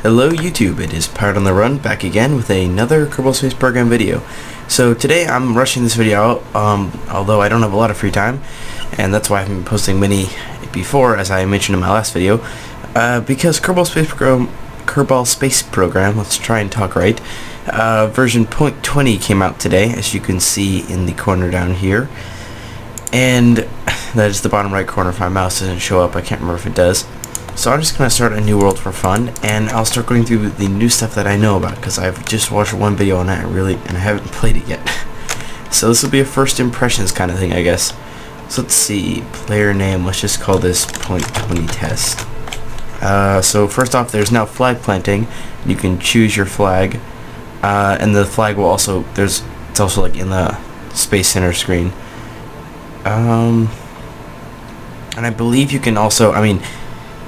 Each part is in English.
Hello YouTube, it is Pirate on the Run back again with another Kerbal Space Program video. So today I'm rushing this video out, although I don't have a lot of free time, and that's why I haven't been posting many before, as I mentioned in my last video, because Kerbal Space Program, let's try and talk right, version 0.20 came out today, as you can see in the corner down here, and that is the bottom right corner. If my mouse doesn't show up, I can't remember if it does. So I'm just going to start a new world for fun, and I'll start going through the new stuff that I know about, because I've just watched one video on it and I haven't played it yet. So this will be a first impressions kind of thing, I guess. So let's see, player name, let's just call this 0.20 test. So first off, there's now flag planting. You can choose your flag, and the flag will also, it's also like in the Space Center screen. And I believe you can also,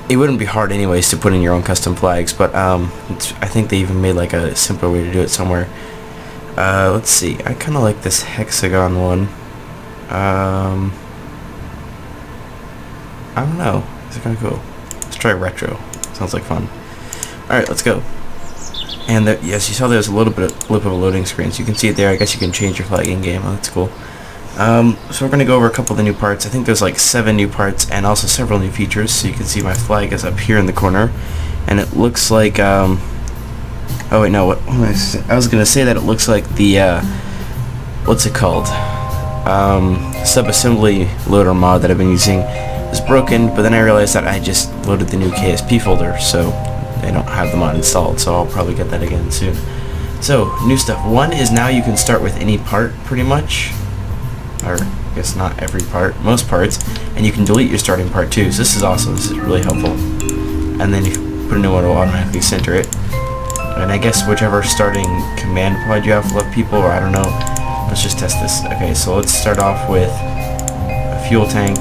it wouldn't be hard anyways to put in your own custom flags, but I think they even made like a simpler way to do it somewhere. Let's see, I kind of like this hexagon one. I don't know, it's kind of cool. Let's try retro, sounds like fun. Alright, let's go. And yes, you saw there was a little bit of a loading screen, so you can see it there. I guess you can change your flag in game. Oh, that's cool. So we're going to go over a couple of the new parts. I think there's like 7 new parts and also several new features. So you can see my flag is up here in the corner, and it looks like oh wait, no, what am I was going to say that it looks like the what's it called, sub-assembly loader mod that I've been using is broken, but then I realized that I just loaded the new KSP folder, so I don't have the mod installed, so I'll probably get that again soon. So new stuff. One is now you can start with any part pretty much, or I guess not every part, most parts, and you can delete your starting part too. So this is awesome, this is really helpful. And then if you put a new one, it will automatically center it. And I guess whichever starting command pod you have for left people, or I don't know, let's just test this. Okay, so let's start off with a fuel tank,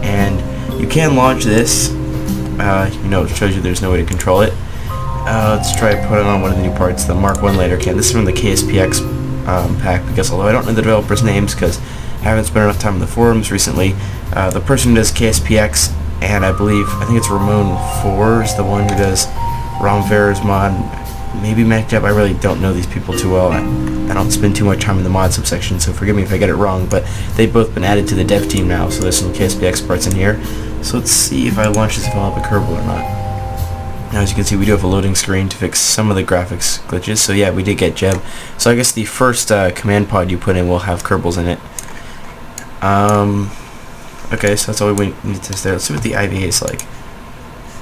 and you can launch this, it shows you there's no way to control it. Let's try putting on one of the new parts, the Mark 1 lander can. This is from the KSPX pack, because although I don't know the developers' names, because I haven't spent enough time in the forums recently. The person who does KSPX, and I think it's Ramon 4 is the one who does Romver's mod, maybe MacJab. I really don't know these people too well. I don't spend too much time in the mod subsection, so forgive me if I get it wrong, but they've both been added to the dev team now, so there's some KSPX parts in here. So let's see if I launch this, if I'll have a Kerbal or not. Now as you can see, we do have a loading screen to fix some of the graphics glitches, so yeah, we did get Jeb. So I guess the first command pod you put in will have Kerbals in it. Okay, so that's all we need to test there. Let's see what the IVA is like.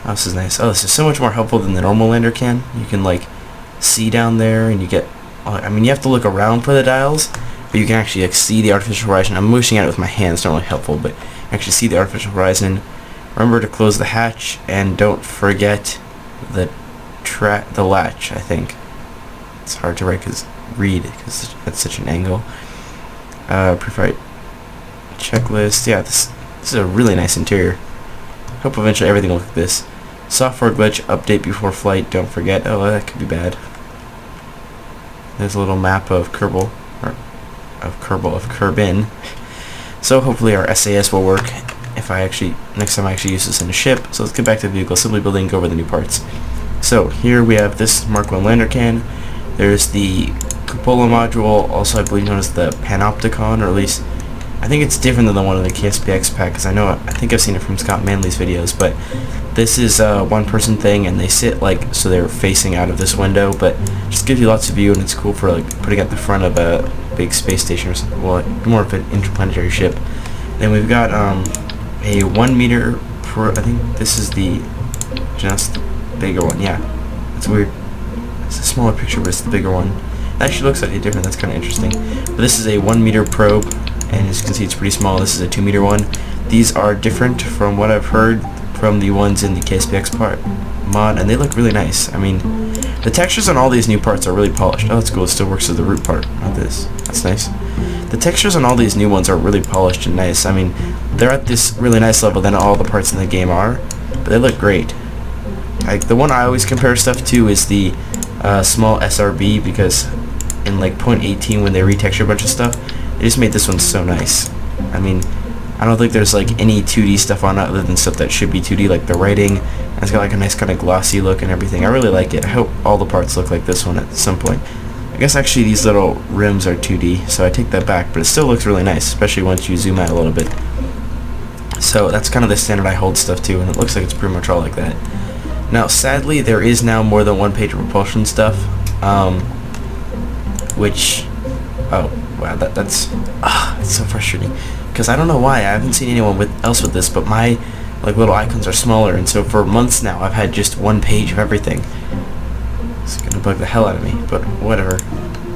Oh, this is nice. Oh, this is so much more helpful than the normal lander can. You can like see down there, and you get, you have to look around for the dials, but you can actually like see the artificial horizon. I'm motioning at it with my hands, it's not really helpful, but you actually see the artificial horizon. Remember to close the hatch, and don't forget the latch, I think. It's hard to read because it's such an angle. Pre-flight checklist. Yeah, this is a really nice interior. Hope eventually everything will look like this. Software glitch, update before flight, don't forget. Oh, that could be bad. There's a little map of Kerbal, or of Kerbin. So hopefully our SAS will work if next time I actually use this in a ship. So let's get back to the vehicle assembly building and go over the new parts. So here we have this Mark 1 lander can. There's the cupola module, also I believe known as the panopticon, or at least I think it's different than the one in the KSPX pack, because I think I've seen it from Scott Manley's videos, but this is a one-person thing, and they sit like, so they're facing out of this window, but just gives you lots of view, and it's cool for like putting at the front of a big space station or something, well, more of an interplanetary ship. Then we've got a 1 meter per, I think this is just the bigger one, yeah. It's weird. It's a smaller picture, but it's the bigger one. It actually looks slightly different, that's kind of interesting. But this is a 1 meter probe, and as you can see it's pretty small. This is a 2 meter one. These are different from what I've heard from the ones in the KSPX mod, and they look really nice. The textures on all these new parts are really polished. Oh, that's cool, it still works with the root part, not this. That's nice. The textures on all these new ones are really polished and nice. They're at this really nice level than all the parts in the game are, but they look great. The one I always compare stuff to is the small SRB, because in like 0.18 when they retexture a bunch of stuff, they just made this one so nice. I don't think there's like any 2D stuff on it other than stuff that should be 2D, like the writing. And it's got like a nice kind of glossy look and everything. I really like it. I hope all the parts look like this one at some point. I guess actually these little rims are 2D, so I take that back, but it still looks really nice, especially once you zoom out a little bit. So that's kind of the standard I hold stuff to, and it looks like it's pretty much all like that. Now, sadly, there is now more than one page of propulsion stuff, which, oh, wow, that's it's so frustrating, because I don't know why, I haven't seen anyone else with this, but my, like, little icons are smaller, and so for months now, I've had just one page of everything. It's gonna bug the hell out of me, but whatever.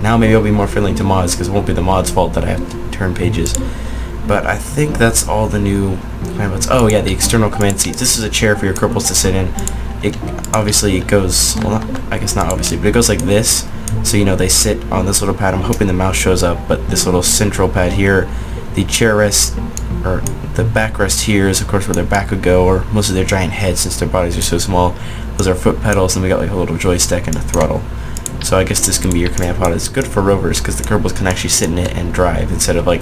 Now maybe I'll be more friendly to mods, because it won't be the mod's fault that I have to turn pages. But I think that's all the new command modes. Oh yeah, the external command seats. This is a chair for your Kerbals to sit in. It obviously it goes, well, I guess not obviously, but it goes like this. So you know they sit on this little pad. I'm hoping the mouse shows up, but this little central pad here, the chair rest, or the backrest here is of course where their back would go, or most of their giant heads since their bodies are so small. Those are foot pedals, and we got like a little joystick and a throttle. So I guess this can be your command pod. It's good for rovers because the Kerbals can actually sit in it and drive instead of like,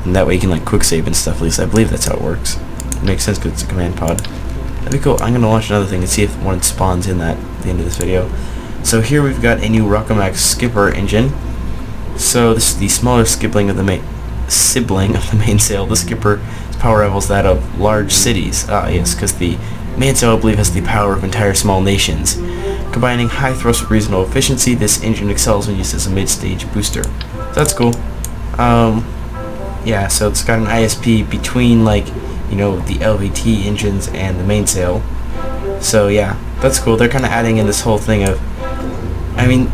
and that way you can like quick save and stuff. At least I believe that's how it works. It makes sense because it's a command pod. That'd be cool. I'm gonna launch another thing and see if one spawns in that at the end of this video. So here we've got a new Rockomax skipper engine. So this is the smaller sibling of the mainsail. The skipper's power rivals that of large cities. Yes, because the mainsail I believe has the power of entire small nations. Combining high thrust with reasonable efficiency, this engine excels when used as a mid-stage booster. So that's cool. Yeah, so it's got an ISP between, like, you know, the LVT engines and the mainsail. So yeah, that's cool. They're kind of adding in this whole thing of, I mean,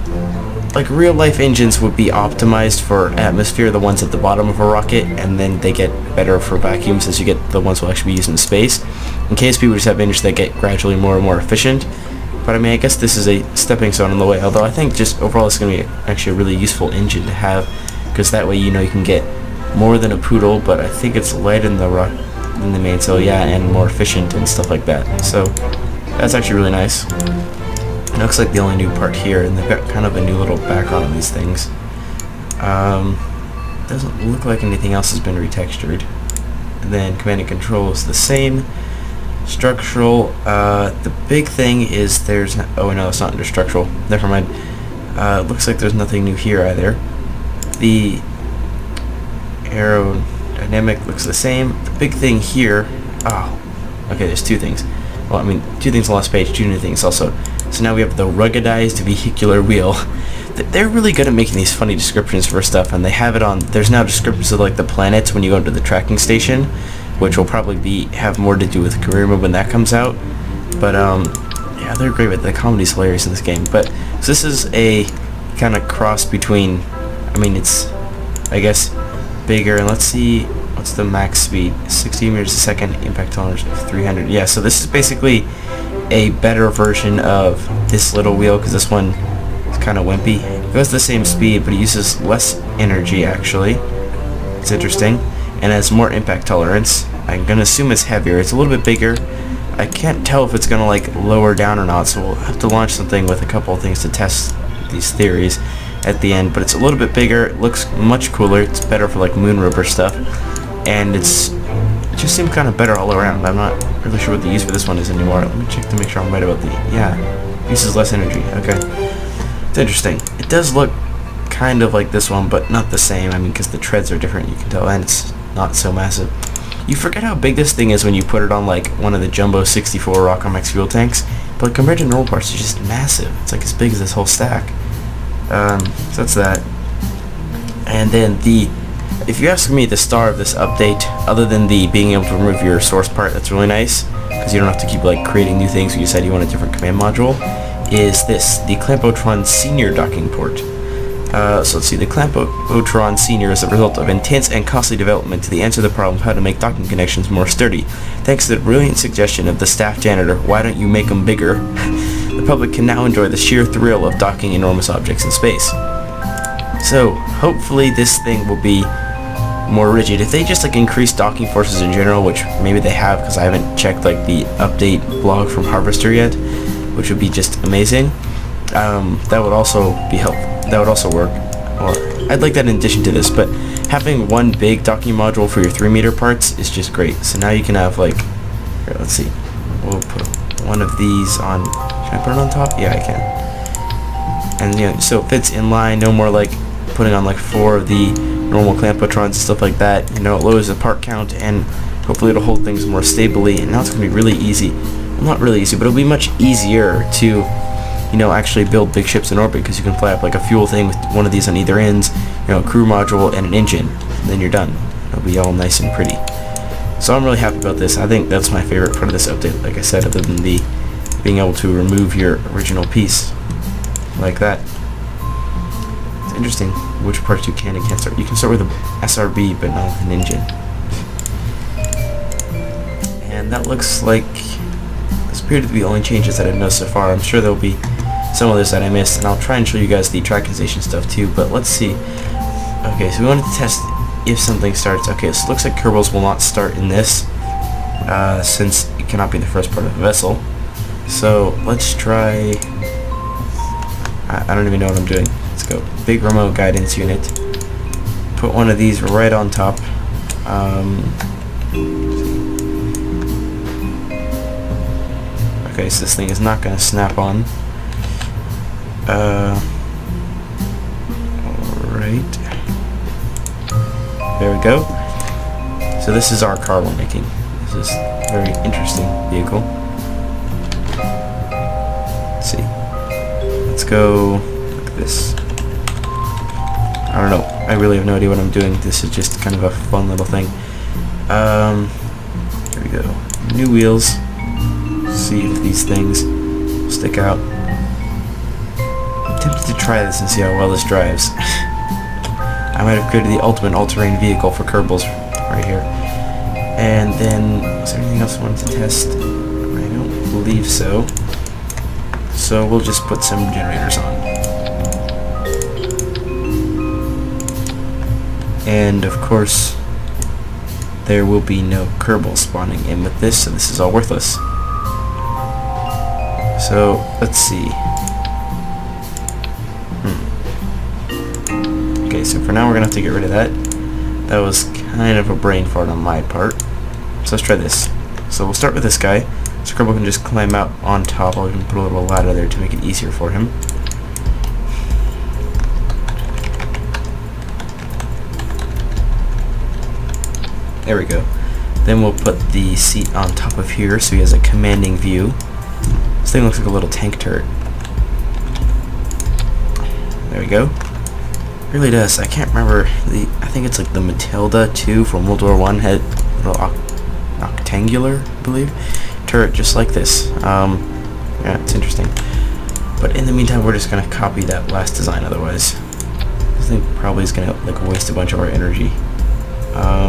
like real life engines would be optimized for atmosphere, the ones at the bottom of a rocket, and then they get better for vacuums as you get the ones that will actually be used in space. And KSP would just have engines that get gradually more and more efficient. But I mean, I guess this is a stepping stone on the way, although I think just overall it's going to be actually a really useful engine to have, because that way, you know, you can get more than a poodle, but I think it's light in the mainsail, yeah, and more efficient and stuff like that. So that's actually really nice. It looks like the only new part here, and they've got kind of a new little background on these things. Doesn't look like anything else has been retextured. And then command and control is the same. Structural, the big thing is there's no, oh no, it's not under structural, never mind. Looks like there's nothing new here either. The aerodynamic looks the same. The big thing here, oh, okay, there's two things. Well, I mean, two things on the last page, two new things also. So now we have the ruggedized vehicular wheel. They're really good at making these funny descriptions for stuff, and they have it on, there's now descriptions of like the planets when you go into the tracking station, which will probably have more to do with career mode when that comes out. But yeah, they're great with the comedy's hilarious in this game. But so this is a kind of cross between, I mean, it's, I guess, bigger, and let's see what's the max speed, 60 meters a second, impact tolerance of 300. Yeah, so this is basically a better version of this little wheel, because this one is kind of wimpy. It goes the same speed, but it uses less energy actually. It's interesting, and has more impact tolerance. I'm gonna assume it's heavier. It's a little bit bigger. I can't tell if it's gonna like lower down or not, so we'll have to launch something with a couple of things to test these theories at the end. But it's a little bit bigger. It looks much cooler. It's better for like moon rover stuff, and it just seems kind of better all around. I'm not really sure what the use for this one is anymore. Let me check to make sure I'm right about the, yeah, uses less energy. Okay, it's interesting. It does look kind of like this one, but not the same. I mean, because the treads are different, you can tell, and it's not so massive. You forget how big this thing is when you put it on like one of the jumbo 64 Rockomax fuel tanks, but compared to normal parts, it's just massive. It's like as big as this whole stack. So that's that. And then if you ask me, the star of this update, other than the being able to remove your source part, that's really nice, because you don't have to keep like creating new things when you decide you want a different command module, is this, the Clampotron Senior docking port. So let's see, the Clampotron Senior is a result of intense and costly development to the answer to the problem of how to make docking connections more sturdy. Thanks to the brilliant suggestion of the staff janitor, why don't you make them bigger? The public can now enjoy the sheer thrill of docking enormous objects in space. So, hopefully this thing will be more rigid. If they just like increase docking forces in general, which maybe they have, because I haven't checked like the update blog from Harvester yet, which would be just amazing, that would also be helpful. That would also work. Or I'd like that in addition to this, but having one big docking module for your 3-meter parts is just great. So now you can have like, here, let's see, we'll put one of these on. Can I put it on top? Yeah, I can. And you know, so it fits in line. No more like putting on like 4 of the normal clampotrons and stuff like that. You know, it lowers the part count and hopefully it'll hold things more stably. And now it's gonna be really easy. Well, not really easy, but it'll be much easier to, you know, actually build big ships in orbit, because you can fly up like a fuel thing with one of these on either ends, you know, a crew module and an engine, and then you're done. It'll be all nice and pretty. So I'm really happy about this. I think that's my favorite part of this update, like I said, other than the being able to remove your original piece like that. It's interesting which parts you can and can't start. You can start with a SRB, but not with an engine. And that looks like this appear to be the only changes that I've noticed so far. I'm sure there'll be some others that I missed, and I'll try and show you guys the trackinization stuff too, but let's see. Okay, so we wanted to test if something starts. Okay, so it looks like Kerbals will not start in this, since it cannot be the first part of the vessel. So let's try, I don't even know what I'm doing. Let's go big remote guidance unit, put one of these right on top. Okay, so this thing is not going to snap on. Alright. There we go. So this is our car we're making. This is a very interesting vehicle. Let's see. Let's go like this. I don't know. I really have no idea what I'm doing. This is just kind of a fun little thing. Here we go. New wheels. See if these things stick out. I'm tempted to try this and see how well this drives. I might have created the ultimate all-terrain vehicle for Kerbals right here. And then, is there anything else I wanted to test? I don't believe so. So we'll just put some generators on. And of course, there will be no Kerbal spawning in with this, so this is all worthless. So, let's see. Okay, so for now we're going to have to get rid of that. That was kind of a brain fart on my part. So let's try this. So we'll start with this guy. So Kerbal can just climb out on top. I'll even put a little ladder there to make it easier for him. There we go. Then we'll put the seat on top of here so he has a commanding view. This thing looks like a little tank turret. There we go. It really does. I can't remember I think it's like the Matilda 2 from World War I had a little octangular, I believe, turret just like this. Yeah, it's interesting. But in the meantime, we're just gonna copy that last design. Otherwise, this thing probably is gonna like waste a bunch of our energy. I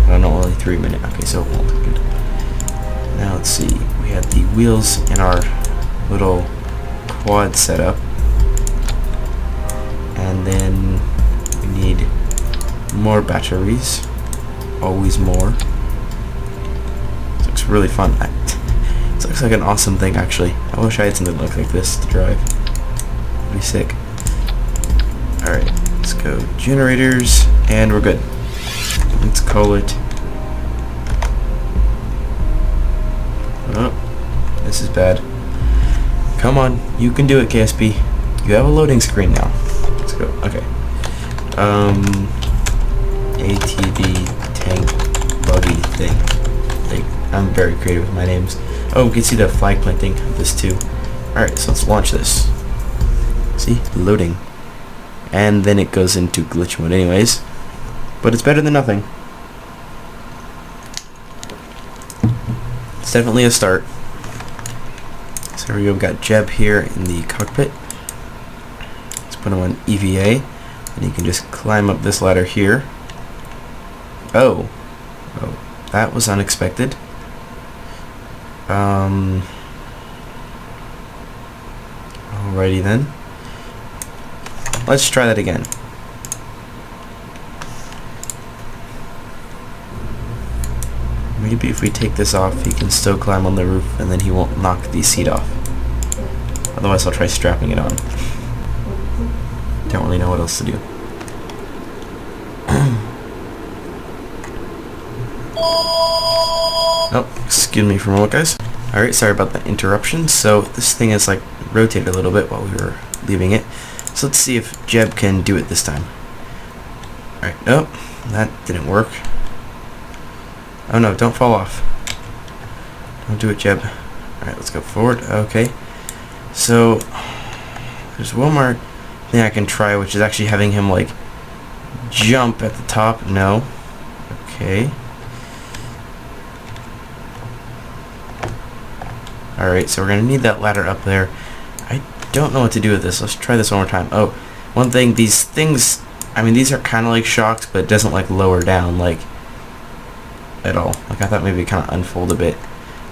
don't know, only 3 minutes. Okay, so hold. Good. Now let's see. We have the wheels in our little quad setup, and then we need more batteries. Always more. This looks really fun. This looks like an awesome thing, actually. I wish I had something that looked like this to drive. It'd be sick. Alright, let's go generators, and we're good. Let's call it. Oh, this is bad. Come on, you can do it, KSP. You have a loading screen now. Let's go. Okay. ATV tank buggy thing. I'm very creative with my names. Oh, we can see the flag planting of this too. Alright, so let's launch this. See? Loading. And then it goes into glitch mode anyways. But it's better than nothing. It's definitely a start. So here we go, we've got Jeb here in the cockpit. Let's put him on EVA. And he can just climb up this ladder here. Oh, that was unexpected. Alrighty then. Let's try that again. Maybe if we take this off, he can still climb on the roof and then he won't knock the seat off. Otherwise I'll try strapping it on. Don't really know what else to do. Oh, excuse me for a moment, guys. Alright, sorry about that interruption. So this thing is like rotated a little bit while we were leaving it. So let's see if Jeb can do it this time. Alright, nope, that didn't work. Oh no, don't fall off. Don't do it, Jeb. Alright, let's go forward. Okay. So there's one more thing I can try, which is actually having him like jump at the top. No. Okay. Alright, so we're going to need that ladder up there. I don't know what to do with this. Let's try this one more time. Oh, one thing, these things, I mean, these are kind of like shocks, but it doesn't like lower down, like, at all. Like, I thought maybe it kind of unfold a bit.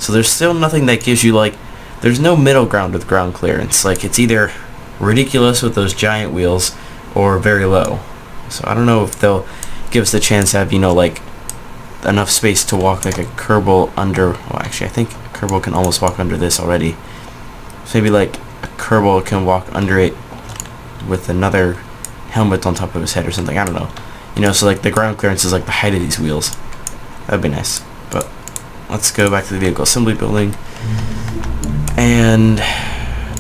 So there's still nothing that gives you, like, there's no middle ground with ground clearance. Like, it's either ridiculous with those giant wheels or very low. So I don't know if they'll give us the chance to have, you know, like, enough space to walk like a Kerbal under, well, actually, I think Kerbal can almost walk under this already. So maybe like a Kerbal can walk under it with another helmet on top of his head or something. I don't know. You know, so like the ground clearance is like the height of these wheels. That'd be nice. But let's go back to the vehicle assembly building and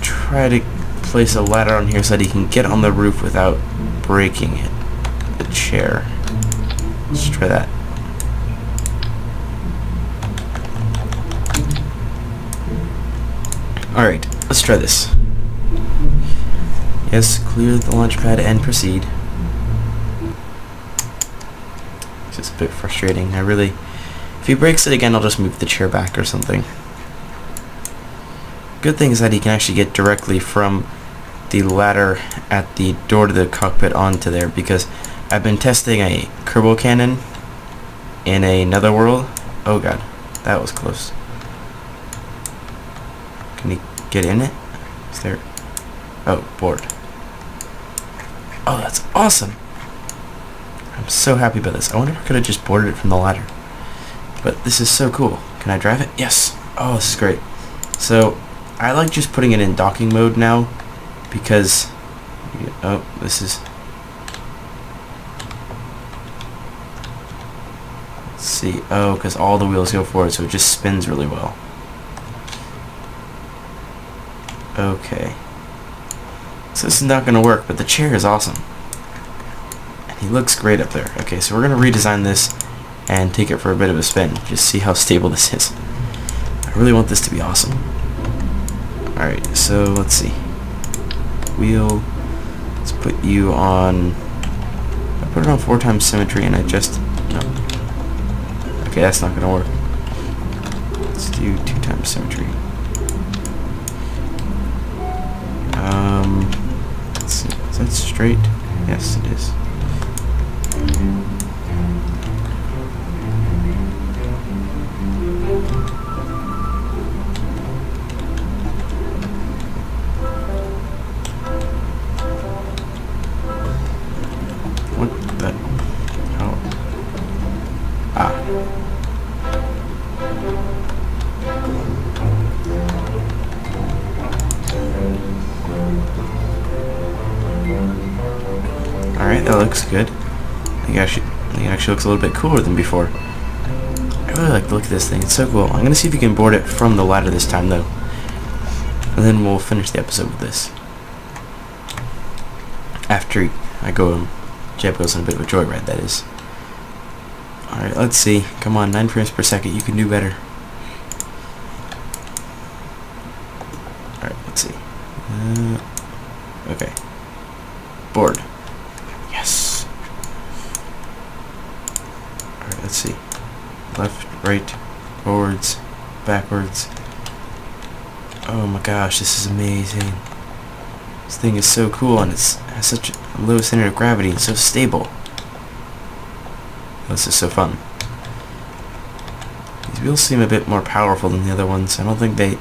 try to place a ladder on here so that he can get on the roof without breaking it. The chair. Let's try that. Alright, let's try this. Yes, clear the launch pad and proceed. It's just a bit frustrating. If he breaks it again, I'll just move the chair back or something. Good thing is that he can actually get directly from the ladder at the door to the cockpit onto there, because I've been testing a Kerbal cannon in another world. Oh god, that was close. Can he get in it? Is there... Oh, board. Oh, that's awesome! I'm so happy about this. I wonder if I could have just boarded it from the ladder. But this is so cool. Can I drive it? Yes! Oh, this is great. So, I like just putting it in docking mode now, because... Oh, this is... Let's see. Oh, because all the wheels go forward, so it just spins really well. Okay. So this is not going to work, but the chair is awesome. And he looks great up there. Okay, so we're going to redesign this and take it for a bit of a spin. Just see how stable this is. I really want this to be awesome. Alright, so let's see. Wheel. Let's put you on... I put it on 4 times symmetry and I just... No. Okay, that's not going to work. Let's do 2 times symmetry. Let's see. Is that straight? Yes, it is. What the? How? Ah. Alright, that looks good. I think it actually looks a little bit cooler than before. I really like the look of this thing. It's so cool. I'm going to see if you can board it from the ladder this time, though. And then we'll finish the episode with this. After I go, Jeb goes on a bit of a joyride, that is. Alright, let's see. Come on, 9 frames per second. You can do better. Alright, let's see. Okay. Board. Yes. Alright, let's see. Left, right, forwards, backwards. Oh my gosh, this is amazing. This thing is so cool, and it has such a low center of gravity and so stable. This is so fun. These wheels seem a bit more powerful than the other ones. I don't think the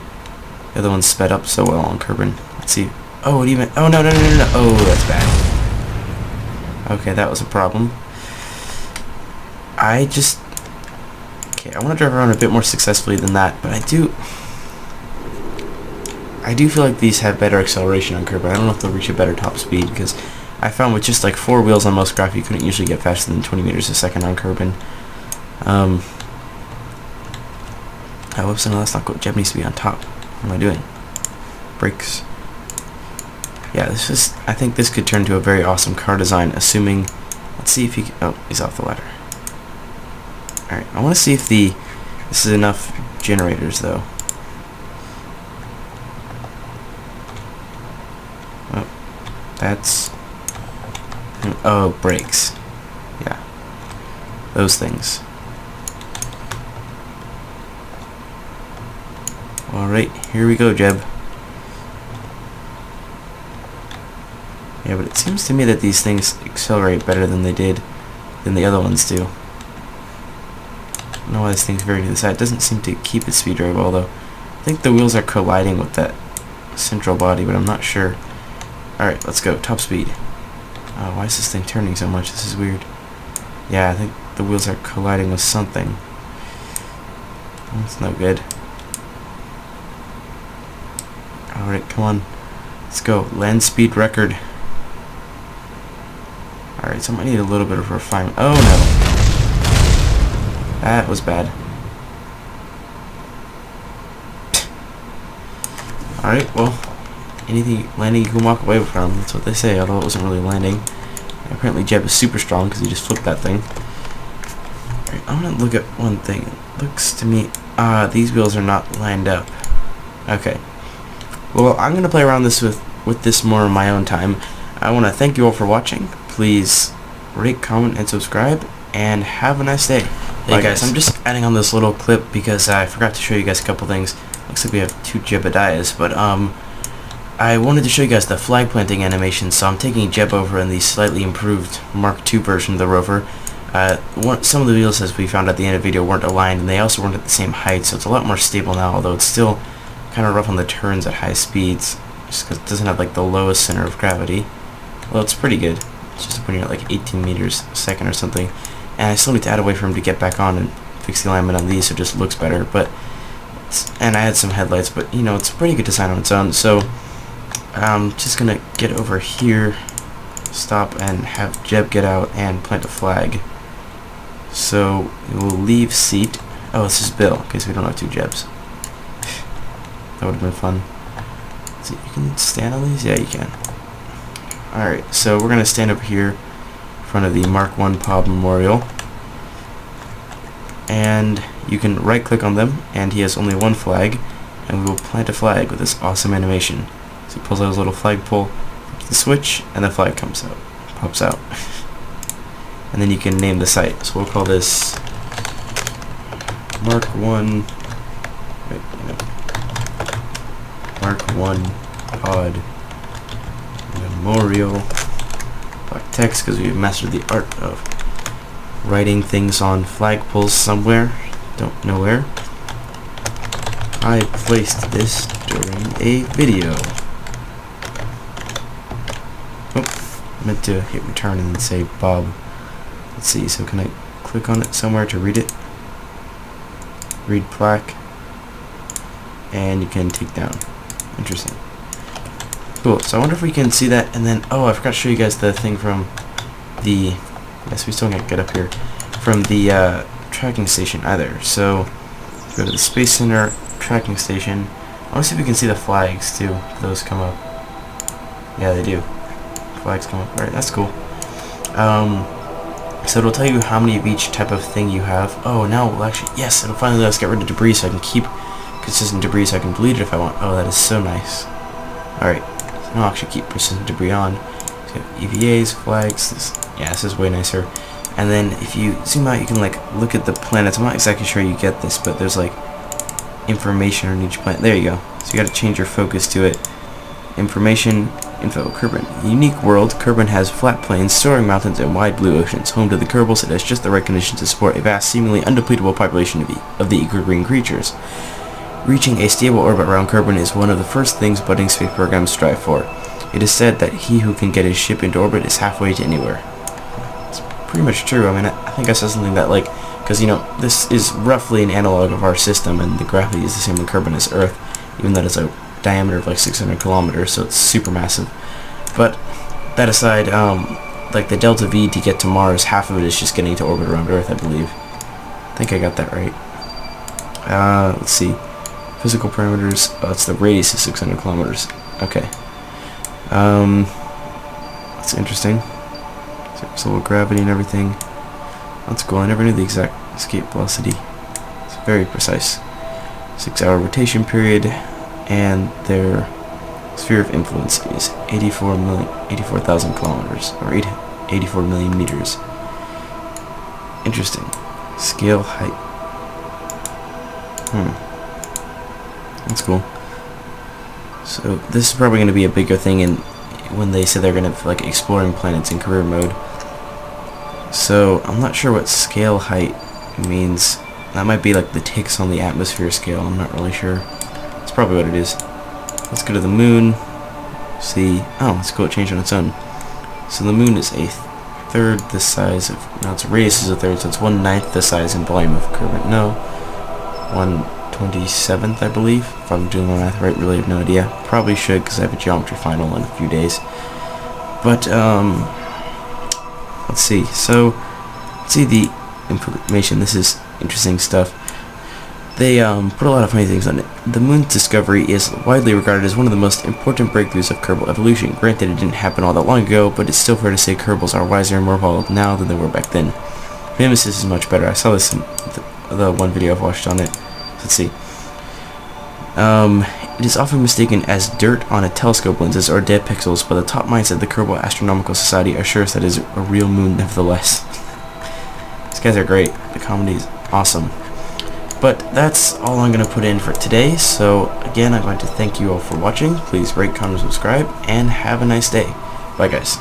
other ones sped up so well on Kerbin. Let's see. Oh, it even... Oh, no. Oh, that's bad. Okay, that was a problem. Okay, I want to drive around a bit more successfully than that, but I do feel like these have better acceleration on Kerbin. I don't know if they'll reach a better top speed, because I found with just like 4 wheels on most craft, you couldn't usually get faster than 20 meters a second on Kerbin. Whoops, no, that's not good. Jeb needs to be on top. What am I doing? Brakes. Yeah, I think this could turn to a very awesome car design, assuming, let's see if he can, oh, he's off the ladder. Alright, I want to see if this is enough generators, though. Oh, that's, oh, brakes. Yeah, those things. Alright, here we go, Jeb. Yeah, but it seems to me that these things accelerate better than the other ones do. I don't know why this thing's veering to the side. It doesn't seem to keep its speed very well, though. I think the wheels are colliding with that central body, but I'm not sure. Alright, let's go. Top speed. Why is this thing turning so much? This is weird. Yeah, I think the wheels are colliding with something. That's no good. Alright, come on. Let's go. Land speed record. Alright, so I might need a little bit of refinement. Oh no. That was bad. Alright, well, anything landing you can walk away from. That's what they say, although it wasn't really landing. And apparently Jeb is super strong because he just flipped that thing. Alright, I want to look at one thing. It looks to me, these wheels are not lined up. Okay. Well, I'm going to play around with this more in my own time. I want to thank you all for watching. Please rate, comment, and subscribe, and have a nice day. Hey guys, I'm just adding on this little clip because I forgot to show you guys a couple things. Looks like we have 2 Jebediahs, but I wanted to show you guys the flag planting animation, so I'm taking Jeb over in the slightly improved Mark II version of the rover. Some of the wheels, as we found at the end of the video, weren't aligned, and they also weren't at the same height, so it's a lot more stable now, although it's still kind of rough on the turns at high speeds, just because it doesn't have like the lowest center of gravity. Well, it's pretty good. It's just when you're at like 18 meters a second or something. And I still need to add a way for him to get back on and fix the alignment on these so it just looks better. But and I had some headlights, but you know, it's a pretty good design on its own. So I'm just gonna get over here, stop, and have Jeb get out and plant a flag. So we'll leave seat. Oh, this is Bill, because we don't have 2 Jebs. That would have been fun. So you can stand on these? Yeah, you can. Alright, so we're going to stand over here in front of the Mark I Pod Memorial. And you can right click on them, and he has only 1 flag, and we will plant a flag with this awesome animation. So he pulls out his little flagpole, the switch, and the flag comes out, pops out. And then you can name the site. So we'll call this Mark I. Wait, no. Mark I Pod Memorial. Black text because we've mastered the art of writing things on flagpoles somewhere. Don't know where. I placed this during a video. Oh, I meant to hit return and then say Bob. Let's see, so can I click on it somewhere to read it? Read plaque. And you can take down. Interesting. Cool, so I wonder if we can see that, and then, oh, I forgot to show you guys the thing from the, yes, we still can't get up here, from the tracking station either. So, go to the Space Center tracking station. I want to see if we can see the flags, too, if those come up. Yeah, they do. Flags come up, right, that's cool. So it'll tell you how many of each type of thing you have. Oh, now, well, actually, yes, it'll finally let us get rid of debris so I can keep consistent debris so I can delete it if I want. Oh, that is so nice. Alright. I'll actually keep persistent debris on. So you have EVAs, flags. This is way nicer. And then if you zoom out, you can like look at the planets. I'm not exactly sure you get this, but there's like information on each planet. There you go. So you got to change your focus to it. Information, info, Kerbin. Unique world. Kerbin has flat plains, soaring mountains, and wide blue oceans. Home to the Kerbals, it has just the right conditions to support a vast, seemingly undepletable population of the eager green creatures. Reaching a stable orbit around Kerbin is one of the first things budding space programs strive for. It is said that he who can get his ship into orbit is halfway to anywhere. It's pretty much true. I mean, I think I said something that, like, because, you know, this is roughly an analog of our system, and the gravity is the same in Kerbin as Earth, even though it's a diameter of like 600 kilometers, so it's super massive. But that aside, like the delta V to get to Mars, half of it is just getting to orbit around Earth, I believe. I think I got that right. Let's see. Physical parameters. Oh, it's the radius is 600 kilometers. Okay. That's interesting. Surface level gravity and everything. That's cool. I never knew the exact escape velocity. It's very precise. 6-hour rotation period, and their sphere of influence is 84,000 kilometers, or 84 million meters. Interesting. Scale height. That's cool. So this is probably going to be a bigger thing when they say they're going to have like exploring planets in career mode. So I'm not sure what scale height means. That might be like the ticks on the atmosphere scale. I'm not really sure. That's probably what it is. Let's go to the moon. See. Oh, that's cool. It changed on its own. So the moon is a third the size of. No, its radius is a third, so it's 1/9 the size and volume of Kerbin. No, 1/27th, I believe. If I'm doing my math right, really have no idea. Probably should, because I have a geometry final in a few days. But let's see. So let's see the information. This is interesting stuff. They put a lot of funny things on it. The moon's discovery is widely regarded as one of the most important breakthroughs of Kerbal evolution. Granted, it didn't happen all that long ago, but it's still fair to say Kerbals are wiser and more evolved now than they were back then. Mimesis is much better. I saw this in the one video I've watched on it. Let's see. It is often mistaken as dirt on a telescope lenses or dead pixels, but the top minds at the Kerbal Astronomical Society assure us that it is a real moon nevertheless. These guys are great. The comedy is awesome. But that's all I'm going to put in for today. So again, I'd like to thank you all for watching. Please rate, comment, subscribe, and have a nice day. Bye guys.